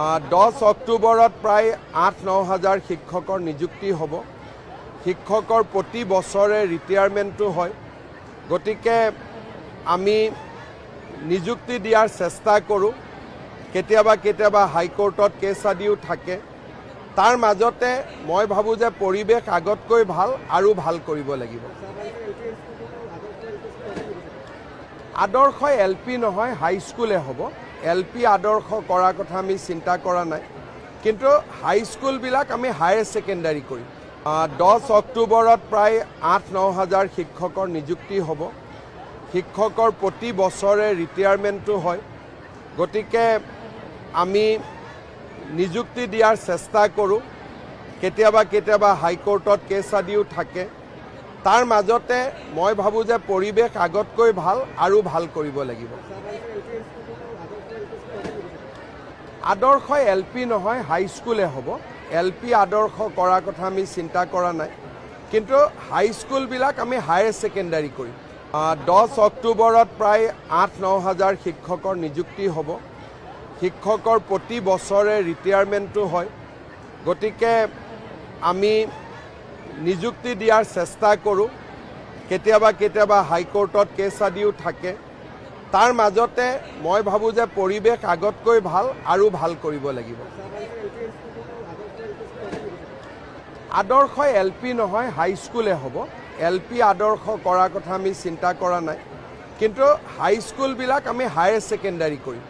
10 অক্টোবৰত প্ৰায় 8-9 হাজাৰ শিক্ষকৰ নিযুক্তি হ'ব। শিক্ষকৰ প্ৰতি বছৰে ৰিটায়াৰমেণ্টটো হয়, গতিকে আমি নিযুক্তি দিয়াৰ চেষ্টা কৰোঁ। কেতিয়াবা হাইকোৰ্টত কেছ আদিও থাকে। তাৰ মাজতে মই ভাবোঁ যে পৰিৱেশ আগতকৈ ভাল আৰু ভাল কৰিব লাগিব। আদৰ্শ LP নহয়, হাইস্কুলে হ'ব। LP আদৰ্শ কৰাৰ কথা আমি চিন্তা কৰা নাই, কিন্তু হাইস্কুলবিলাক আমি হায়াৰ ছেকেণ্ডাৰী কৰিম। 10 অক্টোবৰত প্ৰায় 8-9 হাজাৰ শিক্ষকৰ নিযুক্তি হ'ব। শিক্ষকৰ প্ৰতি বছৰে ৰিটায়াৰমেণ্টটো হয়, গতিকে আমি নিযুক্তি দিয়াৰ চেষ্টা কৰোঁ। কেতিয়াবা হাইকোৰ্টত কেছ আদিও থাকে। তাৰ মাজতে মই ভাবোঁ যে পৰিৱেশ আগতকৈ ভাল আৰু ভাল কৰিব লাগিব। আদৰ্শ LP নহয়, হাইস্কুলে হ'ব। LP আদৰ্শ কৰাৰ কথা আমি চিন্তা কৰা নাই, কিন্তু হাইস্কুলবিলাক আমি হায়াৰ ছেকেণ্ডাৰী কৰিম। 10 অক্টোবৰত প্ৰায় 8-9 হাজাৰ শিক্ষকৰ নিযুক্তি হ'ব। শিক্ষকৰ প্ৰতি বছৰে ৰিটায়াৰমেণ্টটো হয়, গতিকে আমি নিযুক্তি দিয়াৰ চেষ্টা কৰোঁ। কেতিয়াবা হাইকোৰ্টত কেছ আদিও থাকে। তাৰ মাজতে মই ভাবোঁ যে পৰিৱেশ আগতকৈ ভাল আৰু ভাল কৰিব লাগিব। আদৰ্শ LP নহয়, হাইস্কুলে হ'ব। LP আদৰ্শ কৰাৰ কথা আমি চিন্তা কৰা নাই, কিন্তু হাইস্কুলবিলাক আমি হায়াৰ ছেকেণ্ডাৰী কৰিম।